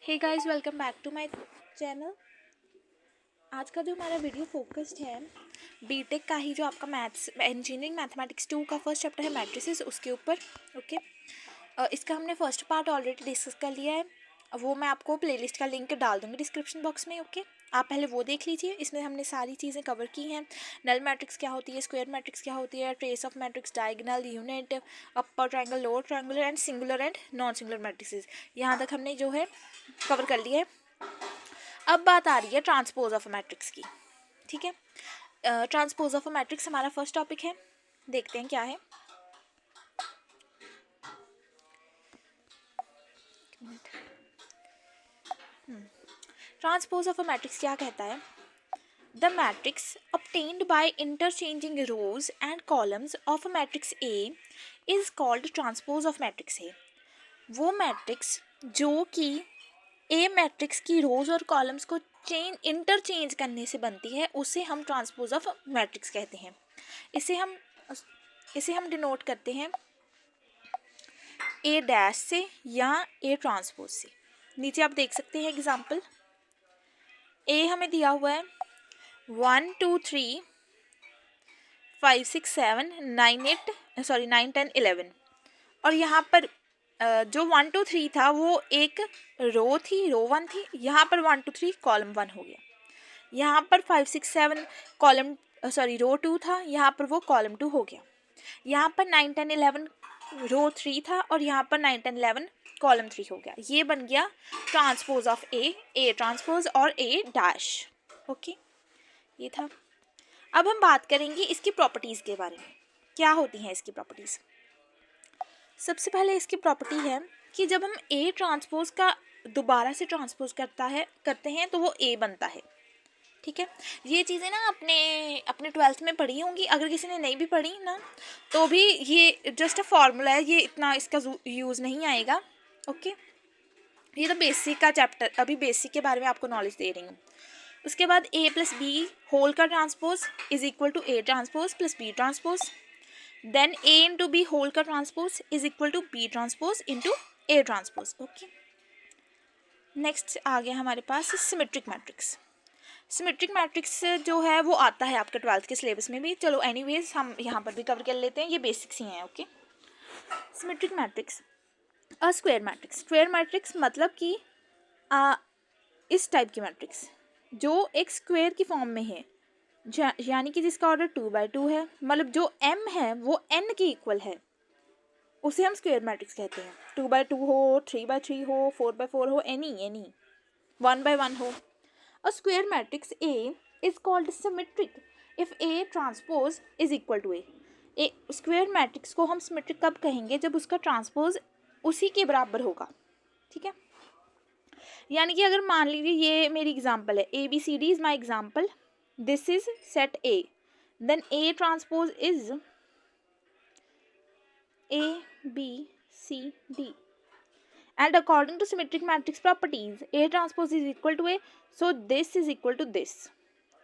Hey guys, welcome back to my channel. आज का जो हमारा वीडियो फोकस्ड है बीटेक का ही, जो आपका मैथ्स इंजीनियरिंग मैथमेटिक्स 2 का फर्स्ट चैप्टर है मैट्रिसेस, उसके ऊपर। ओके, इसका हमने फर्स्ट पार्ट ऑलरेडी डिस्कस कर लिया है। वो मैं आपको प्लेलिस्ट का लिंक डाल दूँगी डिस्क्रिप्शन बॉक्स में। ओके, आप पहले वो देख लीजिए। इसमें हमने सारी चीज़ें कवर की हैं। नल मैट्रिक्स क्या होती है, स्क्वायर मैट्रिक्स क्या होती है, trace of matrix, diagonal, unit, upper triangle, lower triangle and singular and non singular matrices, यहाँ तक हमने जो है कवर कर लिया है। अब बात आ रही है ट्रांसपोज ऑफ मैट्रिक्स की। ठीक है, ट्रांसपोज ऑफ मैट्रिक्स हमारा फर्स्ट टॉपिक है। देखते हैं क्या है। ट्रांसपोज ऑफ मैट्रिक्स क्या कहता है? The matrix obtained by interchanging rows and columns of a matrix A is called transpose of matrix A। वो मैट्रिक्स जो कि ए मैट्रिक्स की रोज और कॉलम्स को इंटरचेंज करने से बनती है, उसे हम ट्रांसपोज ऑफ मैट्रिक्स कहते हैं। इसे हम डिनोट करते हैं ए डैश से या ए ट्रांसपोज से। नीचे आप देख सकते हैं एग्जाम्पल। ए हमें दिया हुआ है 1 2 3 5 6 7 9 10 11, और यहाँ पर जो 1 2 3 था वो एक रो थी, रो 1 थी। यहाँ पर 1 2 3 कॉलम 1 हो गया। यहाँ पर 5 6 7 कॉलम रो 2 था, यहाँ पर वो कॉलम 2 हो गया। यहाँ पर 9 10 11 रो 3 था, और यहाँ पर 9 10 11 कॉलम 3 हो गया। ये बन गया ट्रांसपोज ऑफ ए ट्रांसपोज और ए डैश। ओके, ये था। अब हम बात करेंगे इसकी प्रॉपर्टीज़ के बारे में। क्या होती हैं इसकी प्रॉपर्टीज़? सबसे पहले इसकी प्रॉपर्टी है कि जब हम ए ट्रांसपोज का दोबारा से ट्रांसपोज करते हैं तो वो ए बनता है। ठीक है, ये चीज़ें ना अपने 12th में पढ़ी होंगी। अगर किसी ने नहीं भी पढ़ी ना, तो भी ये जस्ट अ फॉर्मूला है, ये इतना इसका यूज़ नहीं आएगा। ओके, ये तो बेसिक का चैप्टर, अभी बेसिक के बारे में आपको नॉलेज दे रही हूँ। उसके बाद ए प्लस बी होल का transpose is equal to A transpose plus B transpose. Then A into B whole का transpose is equal to B transpose into A transpose. Okay, next आ गया हमारे पास सिमेट्रिक मैट्रिक्स। सिमेट्रिक मैट्रिक्स जो है वो आता है आपके 12th के सिलेबस में भी। चलो एनीवेज हम यहाँ पर भी कवर कर लेते हैं, ये बेसिक्स ही हैं। Okay, symmetric matrix a square matrix. Square matrix मतलब कि इस टाइप की मैट्रिक्स जो एक स्क्वायर की फॉर्म में है, यानी कि जिसका ऑर्डर 2/2 है, मतलब जो m है वो n के इक्वल है, उसे हम स्क्वायर मैट्रिक्स कहते हैं। 2/2 हो, 3/3 हो, 4/4 हो, एनी 1/1 हो। A square matrix A is called symmetric if A transpose is equal to A। A square matrix को हम सिमेट्रिक कब कहेंगे? जब उसका ट्रांसपोज उसी के बराबर होगा। ठीक है, यानी कि अगर मान लीजिए ये मेरी एग्जांपल है, ABCD is my example, this is set A, then A transpose is ABCD, and according to symmetric matrix properties A transpose is equal to A, so this is equal to this।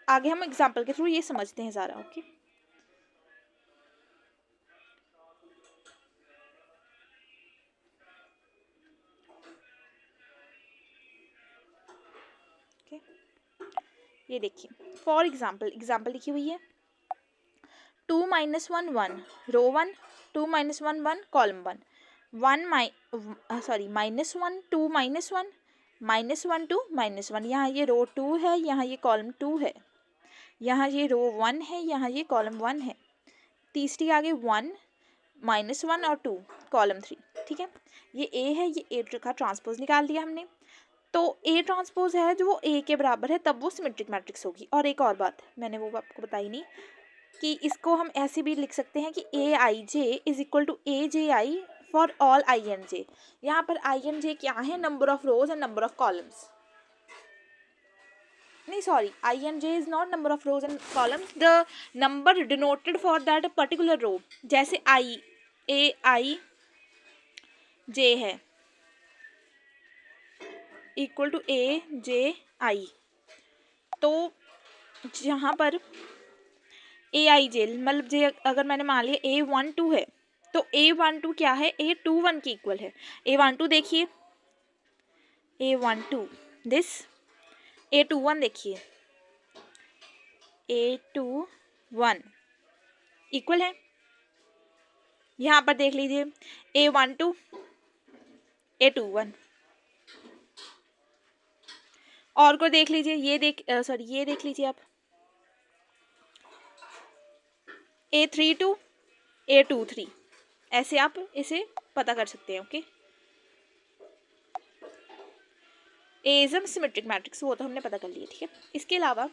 आगे हम example के through ये समझते हैं सारा। Okay, ये देखिए for example लिखी हुई है 2 - 1 1 रो 1, 2 - 1 1 कॉलम 1, -1 2 - 1 -1 2 -1। यहाँ ये रो 2 है, यहाँ ये कॉलम 2 है, यहाँ ये रो 1 है, यहाँ ये कॉलम 1 है। तीसरी आगे 1 -1 और 2 कॉलम 3। ठीक है, ये ए है, ये ए का ट्रांसपोज निकाल दिया हमने। तो ए ट्रांसपोज है जो वो ए के बराबर है, तब वो सिमेट्रिक मैट्रिक्स होगी। और एक और बात मैंने वो आपको बताई नहीं, कि इसको हम ऐसे भी लिख सकते हैं कि AIJ is equal to AJI for all INJ। यहाँ पर INJ क्या है? Number of rows and number of columns. नहीं, sorry, INJ is not number of rows and columns, the number denoted for that particular row. जैसे AIJ है equal to AJI, तो यहाँ पर AIJ मतलब जे अगर मैंने मान लिया A12 है, तो A12 क्या है? A21 की इक्वल है। A12 देखिए A12 दिस A21 देखिए A21 इक्वल है, यहाँ पर देख लीजिए A12 A21 और को देख लीजिए, ये देख लीजिए आप A32 A23 ऐसे आप इसे पता कर सकते हैं। Okay, A is a symmetric matrix, वो तो हमने पता कर लिया, ठीक है। इसके अलावा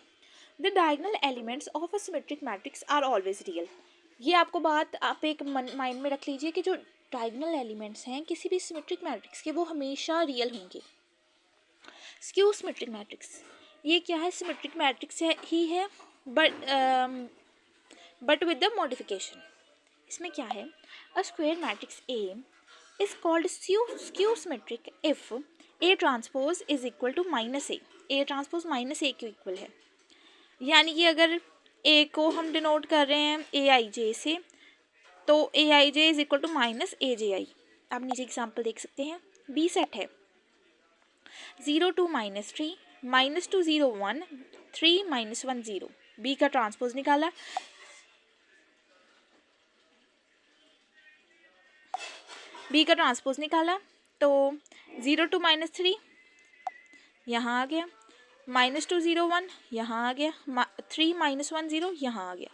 the diagonal elements of a symmetric matrix are always real. ये आपको बात आप एक माइंड में रख लीजिए कि जो डायगोनल एलिमेंट्स हैं किसी भी सिमेट्रिक मैट्रिक्स के वो हमेशा रियल होंगे। स्क्यू सिमेट्रिक मैट्रिक्स, ये क्या है, सिमेट्रिक मैट्रिक्स ही है बट विद द मॉडिफिकेशन। इसमें क्या है, a square matrix A is called skew symmetric if A transpose is equal to minus A transpose minus A के इक्वल है। यानी कि अगर ए को हम डिनोट कर रहे हैं ए आई जे से, तो ए आई जे इज इक्वल टू माइनस ए जे आई। आप नीचे एग्जाम्पल देख सकते हैं, बी सेट है 0 2 -3 -2 0 1 3 -1 0, बी का ट्रांसपोज निकाला, बी का ट्रांसपोज निकाला तो 0 2 -3 यहाँ आ गया, -2 0 1 यहाँ आ गया, 3 -1 0 यहाँ आ गया।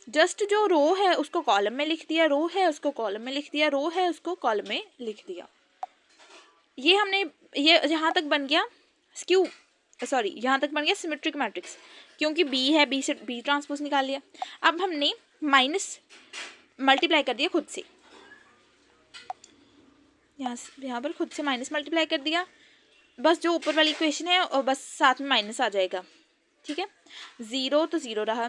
जस्ट जो रो है उसको कॉलम में लिख दिया, रो है उसको कॉलम में लिख दिया, रो है उसको कॉलम में लिख दिया। ये हमने ये यहाँ तक बन गया यहाँ तक बन गया सिमेट्रिक मैट्रिक्स, क्योंकि बी है, बी से बी ट्रांसपोज निकाल लिया। अब हमने माइनस मल्टीप्लाई कर दिया खुद से, यहाँ पर खुद से माइनस मल्टीप्लाई कर दिया, बस जो ऊपर वाली इक्वेशन है और बस साथ में माइनस आ जाएगा, ठीक है। 0 तो 0 रहा,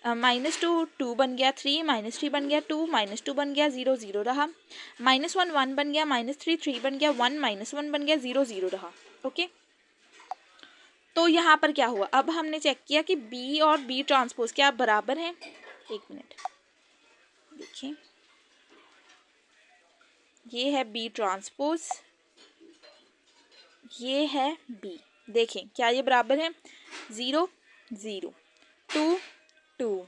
-2 2 बन गया, 3 -3 बन गया, 2 -2 बन गया, 0 0 रहा, -1 1 बन गया, -3 3 बन गया, 1 -1 बन गया, 0 0 रहा। ओके, तो यहाँ पर क्या हुआ, अब हमने चेक किया कि बी और बी ट्रांसपोज क्या बराबर हैं। एक मिनट देखिए, ये है बी ट्रांसपोज, ये है बी, देखें क्या ये बराबर है, 0 0 2 2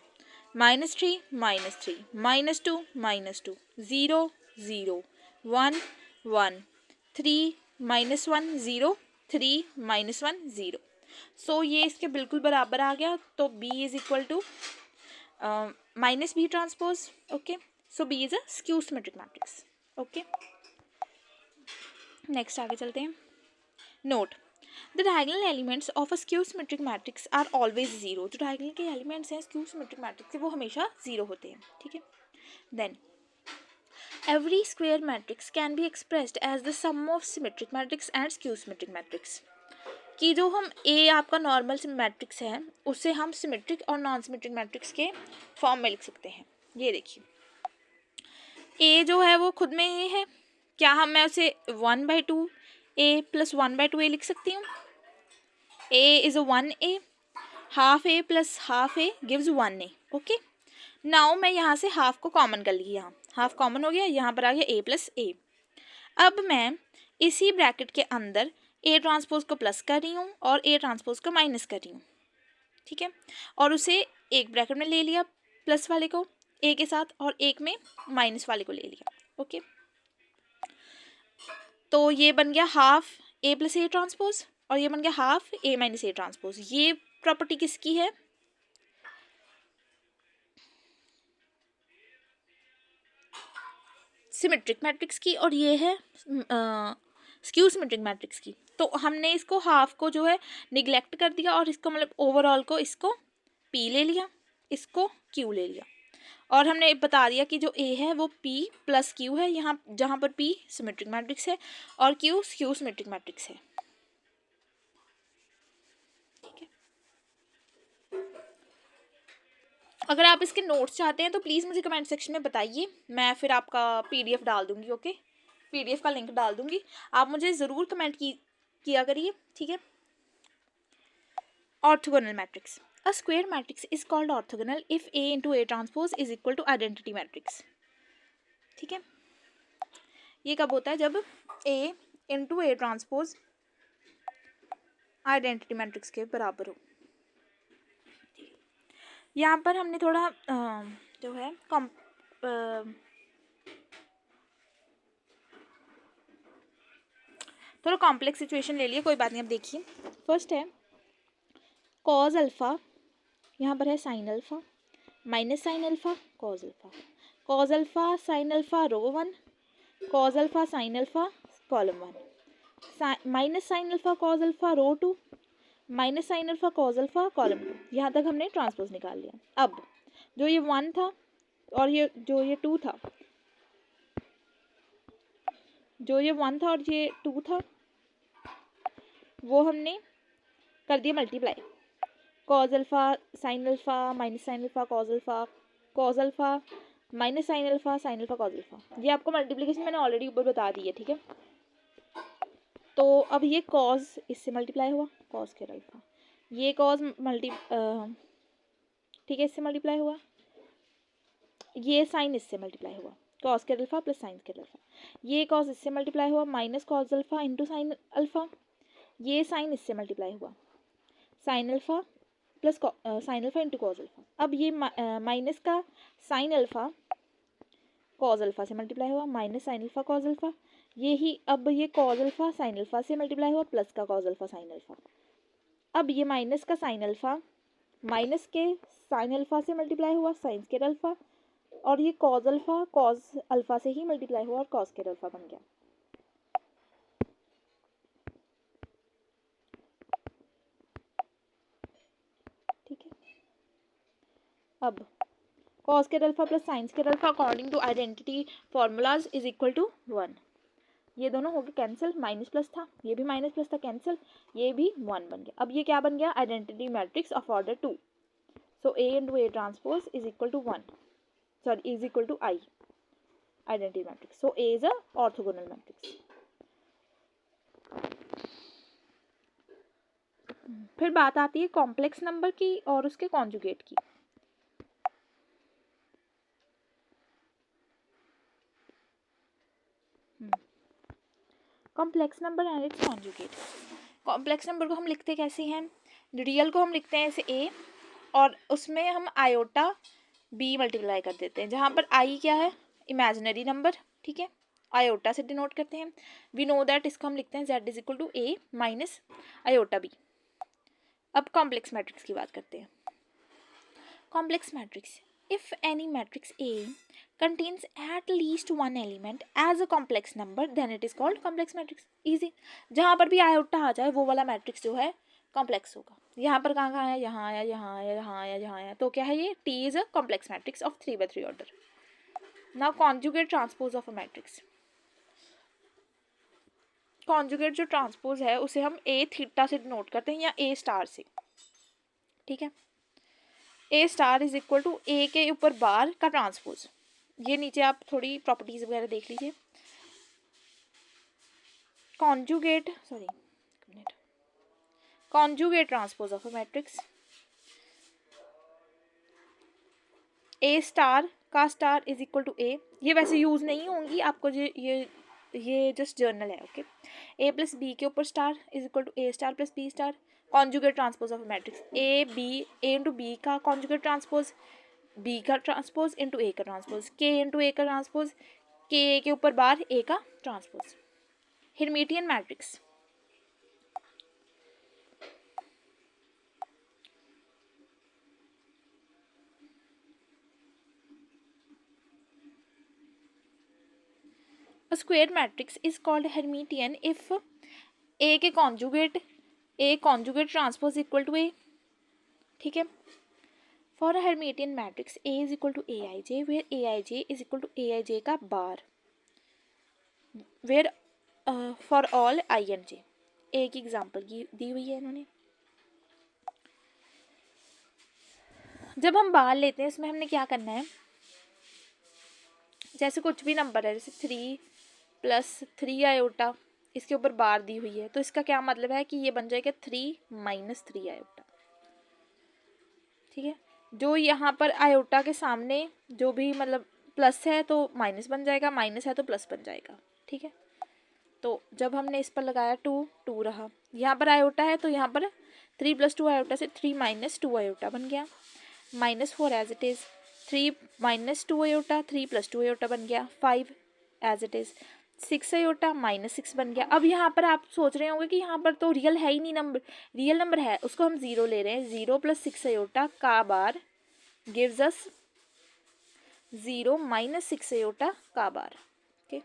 -3 -3 -2 -2 0 0 1 1 3 -1 0 3 -1 0। सो ये इसके बिल्कुल बराबर आ गया, तो B is equal to minus B transpose. Okay, so B is a skew symmetric matrix. Okay, next आगे चलते हैं। Note, the diagonal elements of a skew symmetric matrix are always zero. जो डायगोनल के एलिमेंट्स हैं skew symmetric matrix के वो हमेशा zero होते हैं, ठीक है। Then every square matrix can be expressed as the sum of symmetric matrix and skew symmetric matrix। कि जो हम A आपका नॉर्मल मैट्रिक्स है उसे हम सिमेट्रिक और नॉन सिमेट्रिक मैट्रिक्स के फॉर्म में लिख सकते हैं। ये देखिए A जो है वो खुद में A है, क्या मैं उसे 1/2 A + 1/2 A लिख सकती हूँ। A is a 1A, half A + half A gives 1A। Okay, now मैं यहाँ से हाफ को कॉमन कर ली, यहाँ हाफ कॉमन हो गया, यहाँ पर आ गया A + A। अब मैं इसी ब्रैकेट के अंदर A ट्रांसपोज को प्लस कर रही हूँ और A ट्रांसपोज को माइनस कर रही हूँ, ठीक है। और उसे एक ब्रैकेट में ले लिया प्लस वाले को A के साथ और एक में माइनस वाले को ले लिया। ओके, तो ये बन गया हाफ A + A ट्रांसपोज और ये बन गया हाफ A - A ट्रांसपोज। ये प्रॉपर्टी किसकी है, सिमेट्रिक मैट्रिक्स की, और ये है स्क्यू सिमेट्रिक मैट्रिक्स की। तो हमने इसको हाफ को जो है निगलेक्ट कर दिया और इसको मतलब ओवरऑल को इसको P ले लिया, इसको Q ले लिया, और हमने बता दिया कि जो A है वो P + Q है, यहाँ जहाँ पर P सिमेट्रिक मैट्रिक्स है और Q स्क्यू सिमेट्रिक मैट्रिक्स है, ठीक है। अगर आप इसके नोट्स चाहते हैं तो प्लीज़ मुझे कमेंट सेक्शन में बताइए, मैं फिर आपका PDF डाल दूँगी। ओके, PDF का लिंक डाल दूँगी, आप मुझे ज़रूर कमेंट किया करिए, ठीक है। Orthogonal matrix, a square matrix is called orthogonal if A × A transpose is equal to identity matrix, ठीक है। ये कब होता है, जब A × A transpose identity matrix के बराबर हो। यहाँ पर हमने थोड़ा जो है थोड़ा कॉम्प्लेक्स सिचुएशन ले लिए, कोई बात नहीं। अब देखिए फर्स्ट है कॉज अल्फ़ा, यहाँ पर है sine alpha minus sine alpha cos alpha, cos alpha sine alpha row 1, cos alpha sine alpha column 1, minus sine alpha cos alpha row 2, minus sine alpha cos alpha column 2। यहाँ तक हमने transpose निकाल लिया। अब जो ये 1 था और ये 2 था, जो ये 1 था और ये 2 था, वो हमने कर दिया multiply. Cause alpha sine alpha minus sine alpha cos alpha minus sine alpha cos alpha. ये आपको मल्टीप्लिकेशन मैंने ऑलरेडी ऊपर बता दी है, ठीक है। तो अब ये कॉज इससे मल्टीप्लाई हुआ कॉस के अल्फ़ा, ये कॉज ठीक है इससे मल्टीप्लाई हुआ, ये साइन इससे मल्टीप्लाई हुआ कॉस के अल्फ़ा प्लस साइन के अल्फ़ा, ये कॉस इससे मल्टीप्लाई हुआ minus cos alpha into sine alpha, ये साइन इससे मल्टीप्लाई हुआ sine alpha plus sine alpha into cos alpha. अब ये माइनस का साइन अल्फ़ा कॉस अल्फ़ा से मल्टीप्लाई हुआ minus sine alpha cos alpha, ये ही अब ये कॉस अल्फ़ा साइन अल्फ़ा से मल्टीप्लाई हुआ प्लस का कॉस अल्फ़ा साइन अल्फ़ा। अब ये माइनस का साइन अल्फ़ा माइनस के साइन अल्फ़ा से मल्टीप्लाई हुआ साइन स्क्वायर अल्फ़ा, और ये कॉस अल्फ़ा से ही मल्टीप्लाई हुआ और कॉस स्क्वायर अल्फ़ा बन गया। ठीक है, अब cos square alpha plus sine square alpha according to identity formulas is equal to 1। ये दोनों हो गए कैंसिल, माइनस प्लस था, ये भी माइनस प्लस था कैंसिल, ये भी 1 बन गया। अब ये क्या बन गया, identity matrix of order 2। So A into A transpose is equal to 1, sorry is equal to I identity matrix. So A is a orthogonal matrix. फिर बात आती है कॉम्प्लेक्स नंबर की और उसके कॉन्जुगेट की। Complex number and it's conjugate. Complex number को हम लिखते कैसे हैं, रियल को हम लिखते हैं ऐसे A, और उसमें हम आयोटा B मल्टीप्लाई कर देते हैं, जहाँ पर I क्या है, इमेजिनरी नंबर, ठीक है, आयोटा से डिनोट करते हैं। वी नो दैट, इसको हम लिखते हैं Z is equal to A minus iota B। अब कॉम्प्लेक्स मैट्रिक्स की बात करते हैं। Complex matrix, if any matrix A contains at least one element as a complex number then it is called complex matrix। easy, जहाँ पर भी iota आ जाए वो वाला मैट्रिक्स जो है कॉम्प्लेक्स होगा। यहाँ पर कहाँ कहाँ है, यहाँ आया, यहाँ आया, यहाँ आया, यहाँ आया, तो क्या है ये, T is a complex matrix of 3/3 order। now conjugate transpose of a matrix। Conjugate जो ट्रांसपोज है उसे हम A थीटा से डिनोट करते हैं या A स्टार से, ठीक है। A star is equal to A के ऊपर बार का ट्रांसपोज। ये नीचे आप थोड़ी प्रॉपर्टीज वगैरह देख लीजिए। Conjugate transpose of a matrix, A star का star is equal to A। ये वैसे यूज नहीं होंगी आपको, ये जस्ट जर्नल है, ओके। A प्लस बी के ऊपर star is equal to A star plus B star. Conjugate transpose of a matrix, A into B का कॉन्जुगेट ट्रांसपोज, B का ट्रांसपोज इंटू A का ट्रांसपोज, K इंटू A का transpose, K के ऊपर bar A का transpose. Hermitian matrix, A square matrix is called Hermitian if A के conjugate A conjugate transpose equal to A, ठीक है। For a Hermitian matrix A is equal to Aij where Aij is equal to Aij का बार, where for all Ij। एक example दी हुई है इन्होंने। जब हम बार लेते हैं इसमें हमने क्या करना है, जैसे कुछ भी नंबर है, जैसे 3 प्लस 3 आयोटा, इसके ऊपर बार दी हुई है, तो इसका क्या मतलब है कि ये बन जाएगा 3 माइनस 3 आयोटा, ठीक है। जो यहाँ पर आयोटा के सामने जो भी मतलब प्लस है तो माइनस बन जाएगा, माइनस है तो प्लस बन जाएगा, ठीक है। तो जब हमने इस पर लगाया 2, 2 रहा, यहाँ पर आयोटा है तो यहाँ पर 3 + 2 आयोटा से 3 - 2 आयोटा बन गया, -4 as it is, 3 - 2 iota, 3 + 2 iota बन गया, 5 एज इट इज़, 6 आयोटा -6 बन गया। अब यहाँ पर आप सोच रहे होंगे कि यहाँ पर तो रियल है ही नहीं नंबर, रियल नंबर है, उसको हम 0 ले रहे हैं। 0 + 6 आयोटा का बार गिव्स अस 0 - 6 आयोटा का bar. Okay,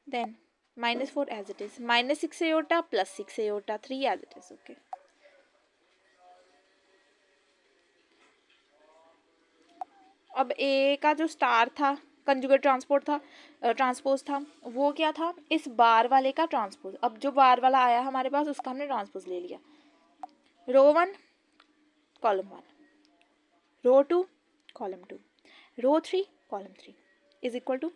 then -4 as it is, -6 iota + 6 iota, 3 as it is. Okay, अब ए का जो स्टार था, कंजुगेट ट्रांसपोज था, वो क्या था, इस बार वाले का ट्रांसपोज। अब जो बार वाला आया हमारे पास उसका हमने ट्रांसपोज ले लिया। Row 1 column 1, row 2 column 2, row 3 column 3 is equal to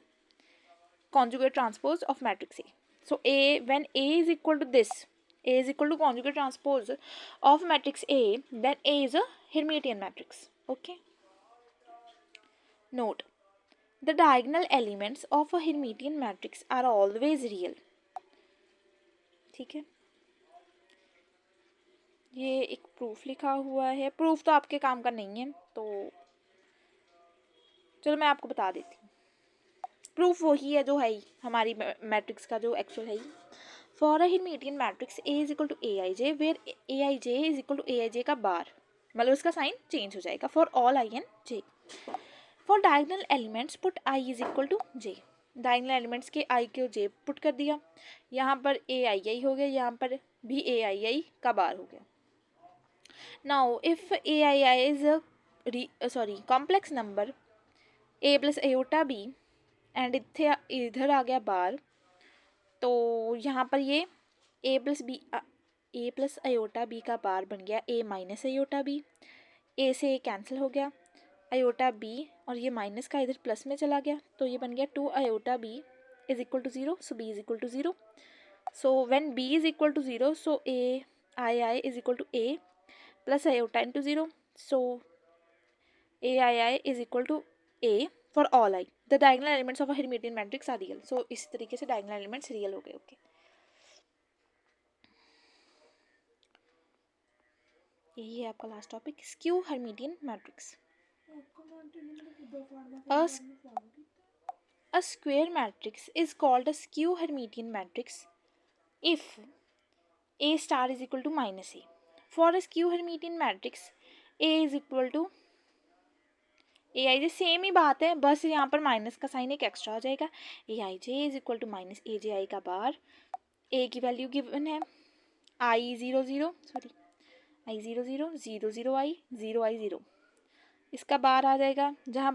conjugate transpose of matrix A. So A, when A is equal to this, A is equal to conjugate transpose of matrix A, then A is a Hermitian matrix. Okay. Note, the diagonal elements of a Hermitian matrix are always real. ठीक है, ये एक proof लिखा हुआ है, proof तो आपके काम का नहीं है, तो चलो मैं आपको बता देती हूँ। प्रूफ वही है जो है ही हमारी मैट्रिक्स का जो एक्चुअल है ही। For a Hermitian matrix A is equal to AIJ where AIJ is equal to AIJ का बार, मतलब उसका साइन चेंज हो जाएगा। For all I and J, for diagonal elements put I is equal to J, diagonal elements के I को J put कर दिया, यहाँ पर AII हो गया, यहाँ पर भी AII का बार हो गया। Now if AII is complex number A + iota B and इधर आ गया बार, तो यहाँ पर ये A + आयोटा B का बार बन गया A - आयोटा B, A से कैंसिल हो गया, आयोटा B और ये माइनस का इधर प्लस में चला गया, तो ये बन गया 2 iota B is equal to 0, so B is equal to 0। So when B is equal to 0, so AII is equal to A + iota into 0, so AII is equal to A for all I। The diagonal elements of a Hermitian matrix are real. So इस तरीके से diagonal elements real हो गए। Okay, यही है आपका last topic, skew Hermitian matrix. A square matrix is called a skew Hermitian matrix if A star is equal to -A. For a skew Hermitian matrix, A is equal to AIJ, same ही बात है, बस यहाँ पर minus का sign एक extra आ जाएगा। AIJ is equal to -AJI का बार, A की वैल्यू गिवन है I 0 0, I 0 0 0 0 I 0 I 0, इसका बार आ जाएगा, जहाँ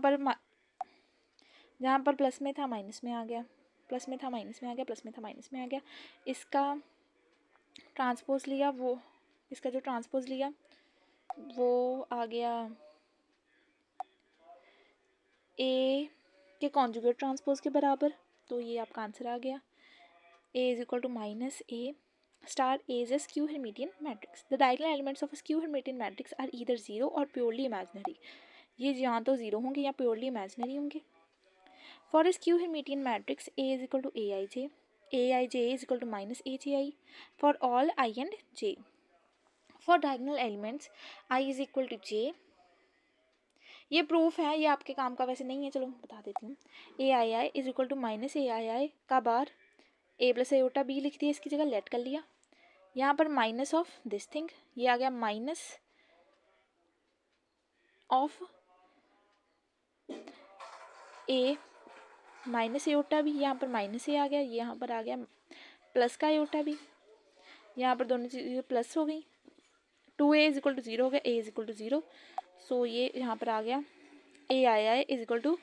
पर प्लस में था माइनस में आ गया, प्लस में था माइनस में आ गया, प्लस में था माइनस में आ गया। इसका ट्रांसपोज लिया, वो इसका जो ट्रांसपोज लिया वो आ गया A के कॉन्जुगेट ट्रांसपोज के बराबर, तो ये आपका आंसर आ गया। A is equal to -A star A is a skew Hermitian matrix. The diagonal elements of a skew Hermitian matrix are either 0 और प्योरली इमेजिनरी। ये यहाँ तो 0 होंगे या प्योरली इमेजिनरी होंगे। For a skew Hermitian matrix A is equal to AIJ, AIJ is equal to -AJI for all I and J। For diagonal elements I is equal to J, ये proof है, ये आपके काम का वैसे नहीं है, चलो बता देती हूँ। AII is equal to -AII का बार A + आयोटा B लिख दिया, इसकी जगह लेट कर लिया, यहाँ पर माइनस ऑफ दिस थिंग, ये आ गया minus of A - iota B, यहाँ पर -A आ गया, यहाँ पर आ गया प्लस का आयोटा B, यहाँ पर दोनों चीज़ें प्लस हो गई, 2A इज इक्वल टू 0 हो गया, A is equal to 0, so ये यहाँ पर आ गया AII is equal to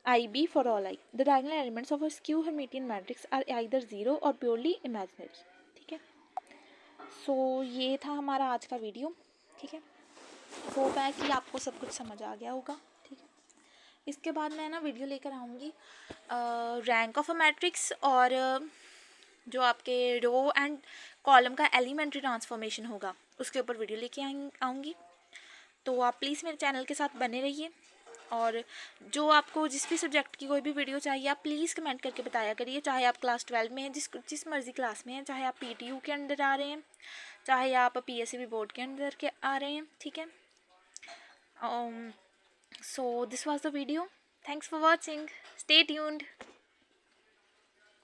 IB for all I। The diagonal elements of a skew Hermitian matrix are either 0 और प्योरली इमेजिनरी। ठीक है, सो ये था हमारा आज का वीडियो। ठीक है, होप है कि आपको सब कुछ समझ आ गया होगा। ठीक है, इसके बाद मैं ना वीडियो लेकर आऊँगी रैंक ऑफ अ मैट्रिक्स और जो आपके रो एंड कॉलम का एलिमेंट्री ट्रांसफॉर्मेशन होगा उसके ऊपर वीडियो लेके आऊँगी। तो आप प्लीज़ मेरे चैनल के साथ बने रहिए। और जो आपको जिस भी सब्जेक्ट की कोई भी वीडियो चाहिए आप प्लीज़ कमेंट करके बताया करिए, चाहे आप क्लास 12 में हैं, जिस मर्ज़ी क्लास में हैं, चाहे आप PTU के अंदर आ रहे हैं, चाहे आप PSCB बोर्ड के अंदर के आ रहे हैं, ठीक है। So this was the video, thanks for watching, stay tuned.